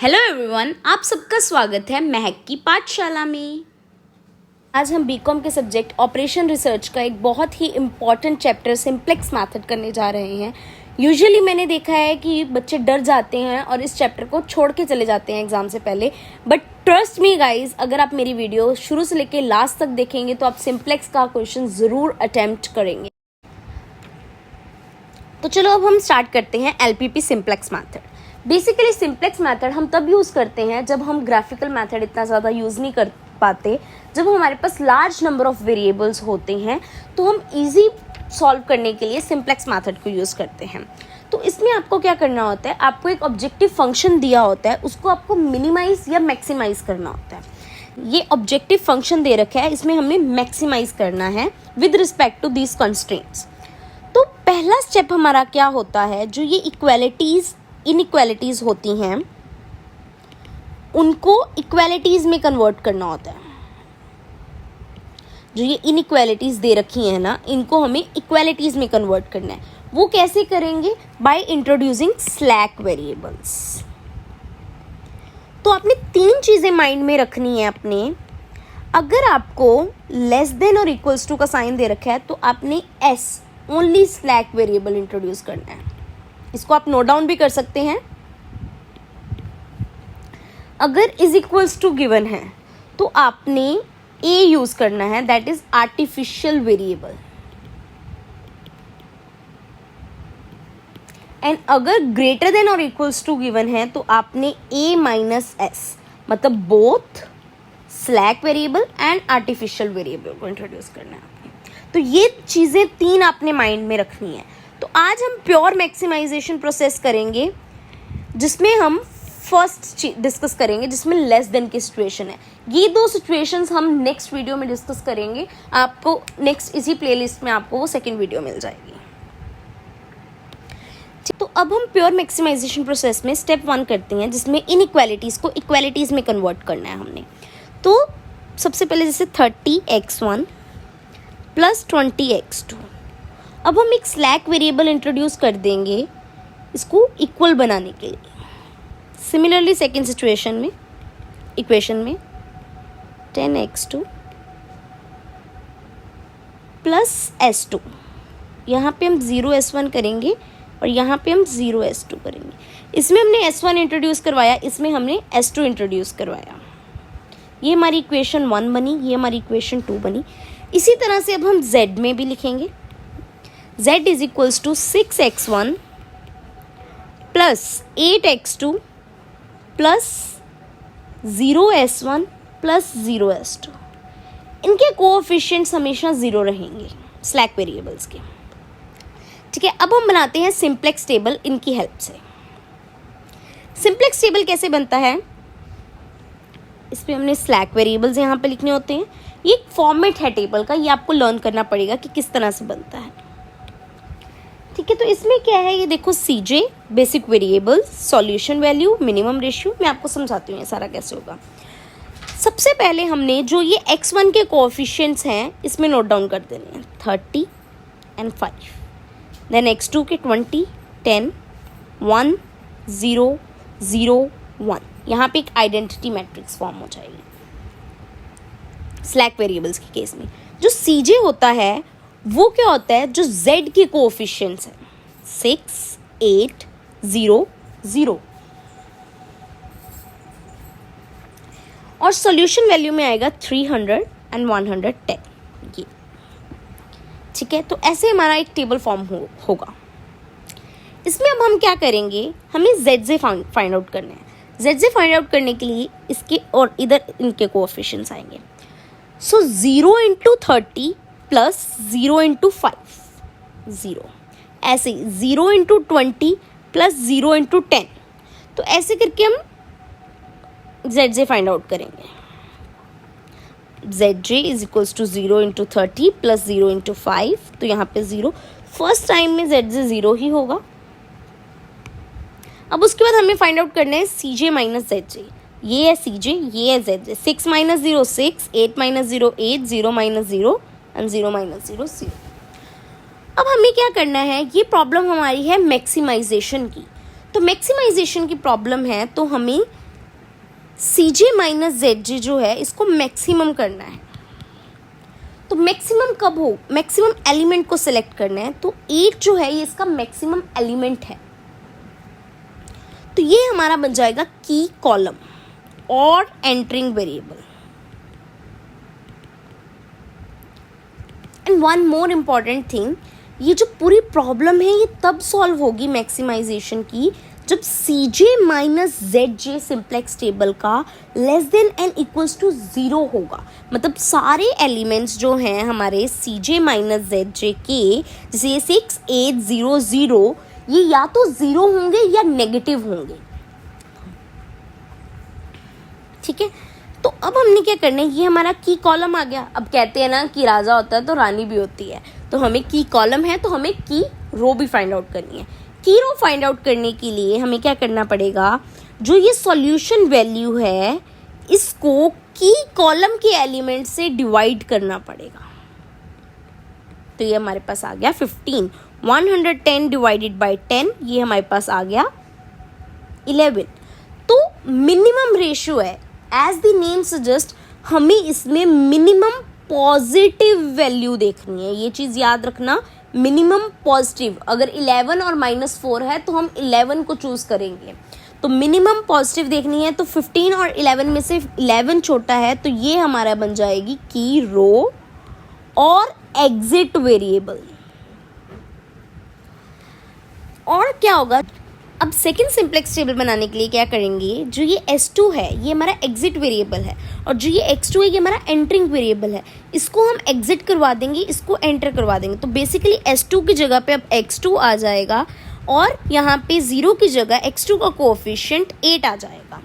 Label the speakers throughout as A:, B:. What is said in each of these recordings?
A: Hello everyone, आप सबका स्वागत है महक की पाठशाला में। आज हम बीकॉम के सब्जेक्ट ऑपरेशन रिसर्च का एक बहुत ही इम्पॉर्टेंट चैप्टर सिंप्लेक्स मेथड करने जा रहे हैं। यूजुअली मैंने देखा है कि बच्चे डर जाते हैं और इस चैप्टर को छोड़ के चले जाते हैं एग्जाम से पहले, बट ट्रस्ट मी गाइज, अगर आप मेरी वीडियो शुरू से लेकर लास्ट तक देखेंगे तो आप सिंप्लेक्स का क्वेश्चन ज़रूर अटेम्प्ट करेंगे। तो चलो अब हम स्टार्ट करते हैं LPP simplex method. Basically simplex method हम तब यूज़ करते हैं जब हम ग्राफिकल मेथड इतना ज़्यादा यूज़ नहीं कर पाते, जब हमारे पास लार्ज नंबर ऑफ वेरिएबल्स होते हैं तो हम इजी सॉल्व करने के लिए सिंप्लेक्स मेथड को यूज़ करते हैं। तो इसमें आपको क्या करना होता है, आपको एक ऑब्जेक्टिव फंक्शन दिया होता है, उसको आपको मिनिमाइज या मैक्सिमाइज करना होता है। ये ऑब्जेक्टिव फंक्शन दे रखा है, इसमें हमें मैक्सिमाइज करना है with respect to these constraints. तो पहला स्टेप हमारा क्या होता है, जो ये इनइक्वालिटीज़ होती हैं उनको इक्वालिटीज़ में कन्वर्ट करना होता है। जो ये इनइक्वालिटीज़ दे रखी हैं ना, इनको हमें इक्वालिटीज़ में कन्वर्ट करना है। वो कैसे करेंगे? By introducing slack variables. तो आपने तीन चीज़ें माइंड में रखनी है अपने। अगर आपको लेस देन और इक्वल्स टू का साइन दे रखा है तो आपने S only slack variable introduce करना है। इसको आप नोट डाउन भी कर सकते हैं। अगर इज इक्वल्स टू गिवन है तो आपने ए यूज करना है, that is artificial variable. And अगर ग्रेटर देन और इक्वल्स टू गिवन है तो आपने ए माइनस एस, मतलब both slack variable and artificial variable को इंट्रोड्यूस करना है आपने। तो ये चीजें तीन आपने माइंड में रखनी है। तो आज हम प्योर मैक्सिमाइजेशन प्रोसेस करेंगे, जिसमें हम फर्स्ट डिस्कस करेंगे, जिसमें लेस देन की सिचुएशन है। ये दो सिचुएशंस हम नेक्स्ट वीडियो में डिस्कस करेंगे। आपको नेक्स्ट इसी प्लेलिस्ट में आपको वो सेकंड वीडियो मिल जाएगी। तो अब हम प्योर मैक्सिमाइजेशन प्रोसेस में स्टेप 1 करते हैं, जिसमें इनइक्वालिटीज़ को इक्वालिटीज़ में कन्वर्ट करना है हमने। तो सबसे पहले जैसे 30x1 प्लस 20x2। अब हम एक स्लैक वेरिएबल इंट्रोड्यूस कर देंगे इसको इक्वल बनाने के लिए। सिमिलरली सेकेंड सिचुएशन में, इक्वेशन में 10x2 प्लस s2, यहाँ पे हम 0s1 करेंगे और यहाँ पे हम 0s2 करेंगे। इसमें हमने s1 इंट्रोड्यूस करवाया, इसमें हमने s2 इंट्रोड्यूस करवाया। ये हमारी इक्वेशन 1 बनी, ये हमारी इक्वेशन 2 बनी। इसी तरह से अब हम z में भी लिखेंगे। z is equals to 6x1 plus 8x2 plus 0s1 plus 0s2। इनके कोएफिशिएंट्स हमेशा 0 रहेंगे स्लैक वेरिएबल्स के। ठीक है, अब हम बनाते हैं सिंप्लेक्स टेबल इनकी हेल्प से। सिंप्लेक्स टेबल कैसे बनता है? इस पर हमने स्लैक वेरिएबल्स यहाँ पे लिखने होते हैं। ये एक फॉर्मेट है टेबल का, ये आपको लर्न करना पड़ेगा कि किस तरह से बनता है। ठीक है, तो इसमें क्या है, ये देखो CJ basic variables, solution value, minimum ratio. मैं आपको समझाती हूँ ये सारा कैसे होगा। सबसे पहले हमने जो ये x1 के कोएफिशिएंट्स हैं इसमें नोट डाउन कर देने हैं, 30 एंड 5। देन x2 के 20, 10, 1, 0, 0, 1। यहाँ पे एक आइडेंटिटी मैट्रिक्स फॉर्म हो जाएगी स्लैक वेरिएबल्स के केस में। जो सीजे होता है वो क्या होता है, जो z के कोएफिशिएंट्स हैं, 6, 8, 0, 0। और सॉल्यूशन वैल्यू में आएगा 300 एंड 110 ये। ठीक है, तो ऐसे हमारा एक टेबल फॉर्म होगा। इसमें अब हम क्या करेंगे, हमें z फाइंड आउट करना है। z फाइंड आउट करने के लिए इसके और इधर इनके कोएफिशिएंट्स आएंगे। सो 0 इंटू 30 प्लस 0 इंटू 5, 0। ऐसे 0 इंटू 20 प्लस 0 इंटू 10। तो ऐसे करके हम z फाइंड आउट करेंगे। zj is equals to 0 into 30 plus 0 into 5। तो यहाँ पे 0, फर्स्ट टाइम में zj 0 ही होगा। अब उसके बाद हमें फाइंड आउट करना है cj माइनस zj। ये है cj, ये है zj। 6 minus 0 6, 8 minus 0 8, 0 minus 0 and 0 minus 0 0। अब हमें क्या करना है, ये प्रॉब्लम हमारी है मैक्सिमाइजेशन की। तो मैक्सिमाइजेशन की प्रॉब्लम है तो हमें सी जे माइनस जेड जे जो है इसको मैक्सिमम करना है। तो मैक्सिमम कब हो, मैक्सिमम एलिमेंट को सिलेक्ट करना है। तो 8 जो है ये इसका मैक्सिमम एलिमेंट है। तो ये हमारा बन जाएगा की कॉलम और entering variable. And one more important thing, ये जो पूरी प्रॉब्लम है ये तब सॉल्व होगी मैक्सिमाइजेशन की जब C J minus Z J simplex table का less than N equals to 0 होगा। मतलब सारे एलिमेंट्स जो हैं हमारे सी जे माइनस जेड जे के, जैसे 6 8 0 0, ये या तो 0 होंगे या नेगेटिव होंगे। ठीक है, तो अब हमने क्या करना है, ये हमारा की कॉलम आ गया। अब कहते हैं ना कि राजा होता है तो रानी भी होती है, तो हमें की कॉलम है तो हमें की रो भी फाइंड आउट करनी है। की रो फाइंड आउट करने के लिए हमें क्या करना पड़ेगा, जो ये सॉल्यूशन वैल्यू है इसको की कॉलम के एलिमेंट से डिवाइड करना पड़ेगा। तो ये हमारे पास आ गया 15, 110 डिवाइडेड बाय 10, ये हमारे पास आ गया 11। तो मिनिमम रेशियो है, एज द नेम सजेस्ट हमें इसमें मिनिमम पॉजिटिव वैल्यू देखनी है। ये चीज़ याद रखना, मिनिमम पॉजिटिव। अगर 11 और -4 है तो हम 11 को चूज करेंगे। तो मिनिमम पॉजिटिव देखनी है, तो 15 और 11 में से 11 छोटा है, तो ये हमारा बन जाएगी की रो और एग्जिट वेरिएबल। और क्या होगा, अब सेकंड सिंप्लेक्स टेबल बनाने के लिए क्या करेंगे, जो ये S2 है ये हमारा एग्जिट वेरिएबल है, और जो ये X2 है ये हमारा एंटरिंग वेरिएबल है। इसको हम एग्जिट करवा देंगे, इसको एंटर करवा देंगे। तो बेसिकली S2 की जगह पे अब X2 आ जाएगा, और यहाँ पे 0 की जगह X2 का कोएफिशिएंट 8 आ जाएगा।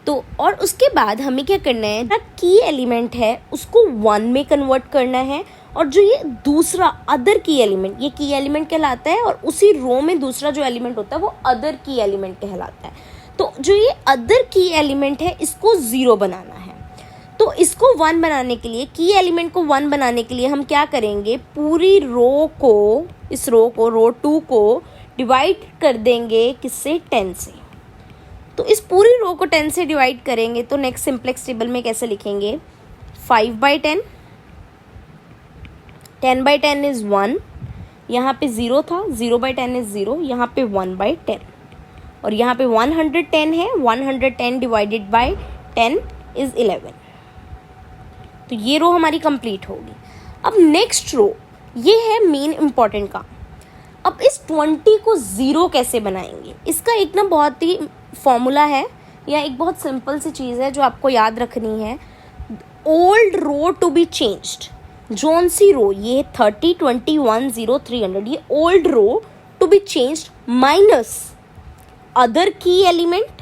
A: तो और उसके बाद हमें क्या करना है, जो की एलिमेंट है उसको 1 में कन्वर्ट करना है, और जो ये दूसरा अदर की एलिमेंट, ये की एलिमेंट कहलाता है, और उसी रो में दूसरा जो एलिमेंट होता है वो अदर की एलिमेंट कहलाता है। तो जो ये अदर की एलिमेंट है इसको 0 बनाना है। तो इसको 1 बनाने के लिए, की एलिमेंट को 1 बनाने के लिए हम क्या करेंगे, पूरी रो को, इस रो को, रो 2 को डिवाइड कर देंगे किससे, 10 से। तो इस पूरी रो को 10 से डिवाइड करेंगे तो नेक्स्ट सिंप्लेक्स टेबल में कैसे लिखेंगे, 5/10, 10/10 इज 1, यहाँ पे 0 था, 0/10 इज 0, यहाँ पे 1/10, और यहाँ पे 110 है, 110 डिवाइडेड बाय 10 इज 11। तो ये रो हमारी कंप्लीट होगी। अब नेक्स्ट रो, ये है मेन इंपॉर्टेंट काम। अब इस 20 को 0 कैसे बनाएंगे, इसका एक ना बहुत ही फॉर्मूला है, या एक बहुत सिंपल सी चीज़ है जो आपको याद रखनी है। Old row to be changed, जोन सी रो, ये 30 20 1 0 300, ये old row to be changed minus other key element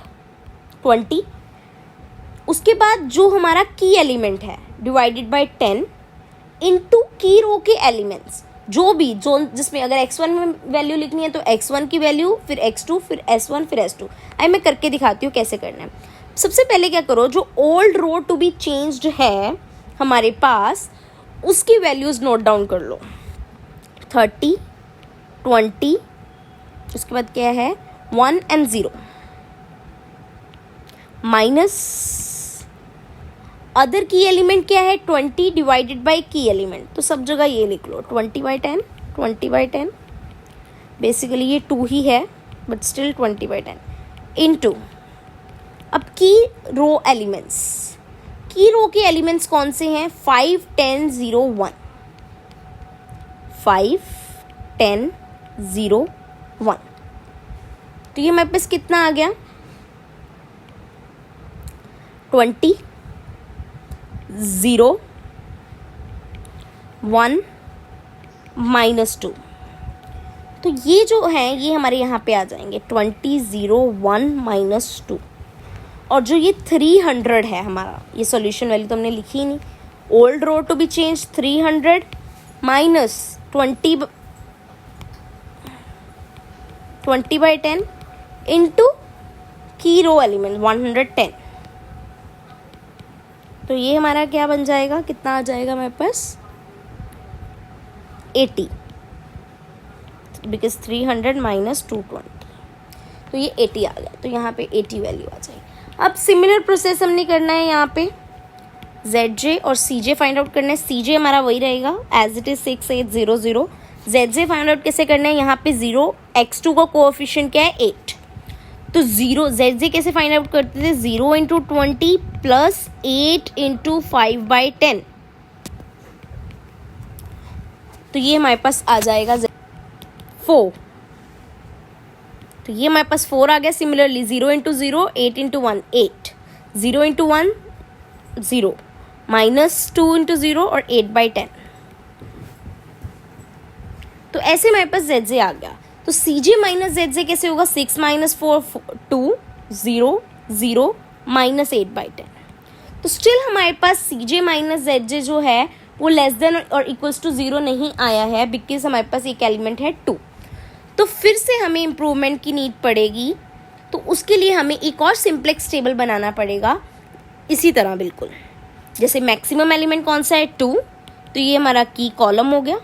A: 20, उसके बाद जो हमारा की एलिमेंट है डिवाइडेड बाय 10 इनटू की रो के एलिमेंट्स, जो भी जोन, जिसमें अगर x1 में वैल्यू लिखनी है तो x1 की वैल्यू, फिर x2, फिर s1, फिर s2। आई मैं करके दिखाती हूँ कैसे करना है। सबसे पहले क्या करो, जो old row to be changed है हमारे पास, उसकी वैल्यूज नोट डाउन कर लो, 30 20, उसके बाद क्या है 1 and 0, minus other key element क्या है 20 डिवाइडेड बाय की एलिमेंट, तो सब जगह ये लिख लो 20/10, 20/10, बेसिकली ये 2 ही है बट स्टिल 20/10 इनटू, अब की रो एलिमेंट्स, की रो के एलिमेंट्स कौन से हैं, 5 10 0 1, 5 10 0 1। तो ये हमारे पास कितना आ गया, 20 0 1 -2। तो ये जो है ये हमारे यहाँ पे आ जाएंगे 20 0 1 -2, और जो ये 300 है हमारा, ये सॉल्यूशन वैल्यू तो हमने लिखी ही नहीं। Old row to be change 300 minus 20/10 into की रो एलिमेंट 110। तो ये हमारा क्या बन जाएगा, कितना आ जाएगा हमारे पास 80, बिकॉज 300 - 220, तो ये 80 आ गया। तो यहाँ पे 80 वैल्यू आ जाएगी। अब सिमिलर प्रोसेस हमने करना है यहाँ पे, ZJ और CJ फाइंड आउट करना है। CJ हमारा वही रहेगा as it is 6800। ZJ find out कैसे करना है, यहाँ पे 0, x2 का कोएफिशिएंट क्या है 8, तो 0 ZJ कैसे फाइंड आउट करते थे, 0 इंटू 20 प्लस 8 इंटू 5/10, तो ये हमारे पास आ जाएगा 4, तो ये हमारे पास 4 आ गया। Similarly 0 into 0, 8 into 1 8, 0 into 1 0, minus 2 into 0 और 8/10, तो ऐसे हमारे पास ZJ आ गया। तो CJ माइनस ZJ कैसे होगा, 6 माइनस 4 2, 0 0 माइनस 8/10, तो स्टिल हमारे पास CJ माइनस ZJ जो है वो लेस देन और इक्वल्स टू 0 नहीं आया है, बिकॉज हमारे पास एक एलिमेंट है 2। तो फिर से हमें इम्प्रूवमेंट की नीड पड़ेगी, तो उसके लिए हमें एक और सिंप्लेक्स टेबल बनाना पड़ेगा इसी तरह बिल्कुल। जैसे मैक्सिमम एलिमेंट कौन सा है 2, तो ये हमारा की कॉलम हो गया,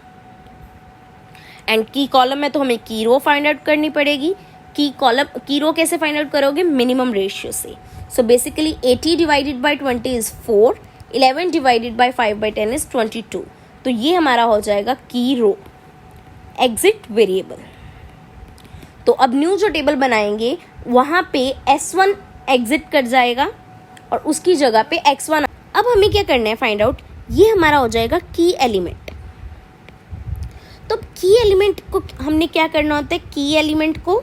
A: एंड की कॉलम में तो हमें की रो फाइंड आउट करनी पड़ेगी। की रो कैसे फाइंड आउट करोगे, मिनिमम रेशियो से। So basically 80 divided by 20 is 4, 11 divided by 5/10 is 22, तो ये हमारा हो जाएगा की रो एग्जिट वेरिएबल। तो अब न्यू जो टेबल बनाएंगे वहाँ पे S1 एग्जिट कर जाएगा और उसकी जगह पे X1। अब हमें क्या करना है फाइंड आउट, ये हमारा हो जाएगा की एलिमेंट। तो की एलिमेंट को हमने क्या करना होता है, की एलिमेंट को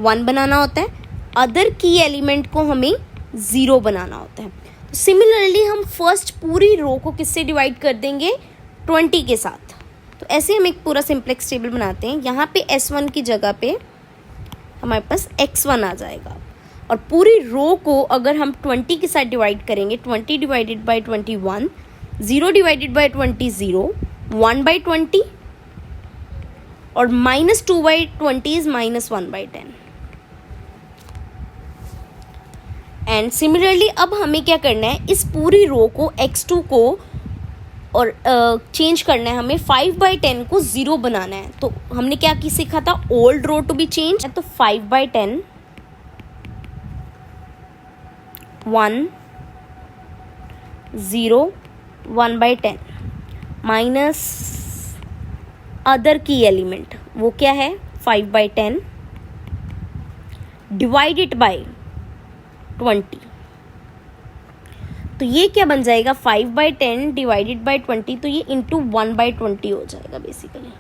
A: 1 बनाना होता है, अदर की एलिमेंट को हमें 0 बनाना होता है। तो सिमिलरली हम फर्स्ट पूरी रो को किससे डिवाइड कर देंगे, 20 के साथ। तो ऐसे हम एक पूरा सिंप्लेक्स टेबल बनाते हैं। यहाँ पे S1 की जगह पे हमारे पास X1 आ जाएगा, और पूरी रो को अगर हम 20 के साथ डिवाइड करेंगे, 20 डिवाइडेड बाई 21, 0 डिवाइडेड बाई 20 0, 1/20 और minus 2/20 is minus 1/10। And similarly अब हमें क्या करना है, इस पूरी रो को X2 को और चेंज करना है, हमें 5/10 को 0 बनाना है। तो हमने क्या की सीखा था, old row to be change, तो 5/10 1 0 1/10 माइनस अदर की एलिमेंट, वो क्या है 5/10 डिवाइडेड बाय 20, तो ये क्या बन जाएगा 5/10 डिवाइडेड बाय 20, तो ये इंटू 1/20 हो जाएगा बेसिकली,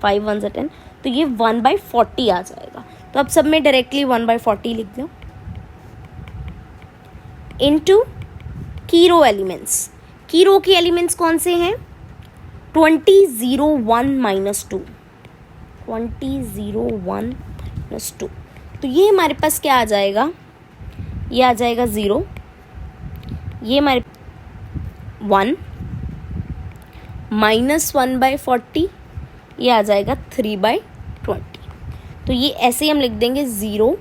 A: 5 1 10, तो ये 1/40 आ जाएगा। तो अब सब में डायरेक्टली 1/40 लिख दो, इंटू की रो एलिमेंट्स। की रो के एलिमेंट्स कौन से हैं, 20 0 1 माइनस 2, 20 0 1 माइनस 2, तो ये हमारे पास क्या आ जाएगा, ये आ जाएगा 0, ये हमारे 1 माइनस 1/40, ये आ जाएगा 3/20। तो ये ऐसे ही हम लिख देंगे 0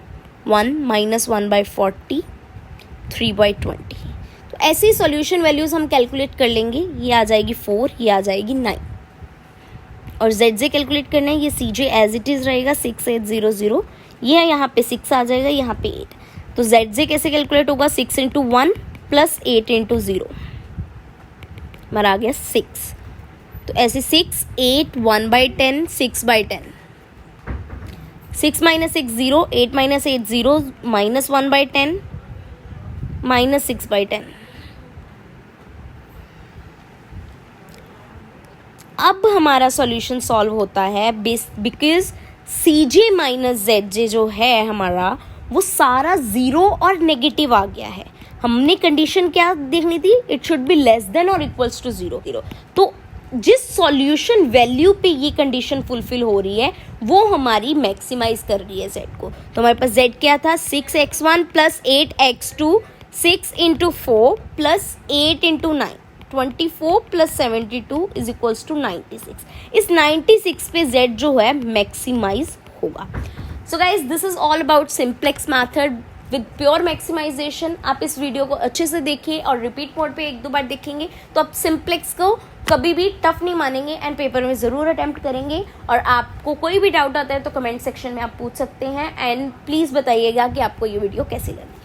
A: 1 माइनस 1/40 3/20। तो ऐसे ही सॉल्यूशन वैल्यूज़ हम कैलकुलेट कर लेंगे, ये आ जाएगी 4, ये आ जाएगी 9, और ZJ कैलकुलेट करना है, ये CJ एज इट इज़ रहेगा 6800, ये यहाँ पे 6 आ जाएगा, यहाँ पे 8। तो ZJ कैसे कैलकुलेट होगा, 6 इंटू 1 प्लस 8 इंटू 0, हमारा आ गया 6। तो ऐसे 6 8 1/10 6/10, 6 माइनस 6 0, 8 माइनस 8 0, माइनस 1/10 माइनस 6/10। अब हमारा सॉल्यूशन सॉल्व होता है बिकॉज CJ माइनस ZJ जो है हमारा, वो सारा 0 और नेगेटिव आ गया है। हमने कंडीशन क्या देखनी थी, it should be less than और इक्वल्स टू 0। तो जिस सॉल्यूशन वैल्यू पे ये कंडीशन फुलफिल हो रही है वो हमारी मैक्सिमाइज कर रही है Z को। तो हमारे पास Z क्या था, 6x1 plus 8x2, 6 into 4 plus 8 into 9, 24 plus 72 is equals to 96। इस 96 पे Z जो है मैक्सिमाइज होगा। So guys this is all about simplex method with pure maximisation. आप इस वीडियो को अच्छे से देखिए और रिपीट मोड पे 1-2 बार देखेंगे तो आप सिंप्लेक्स को कभी भी टफ नहीं मानेंगे एंड पेपर में ज़रूर अटेम्प्ट करेंगे। और आपको कोई भी डाउट आता है तो कमेंट सेक्शन में आप पूछ सकते हैं एंड प्लीज़ बताइएगा कि आपको ये वीडियो कैसी लगी।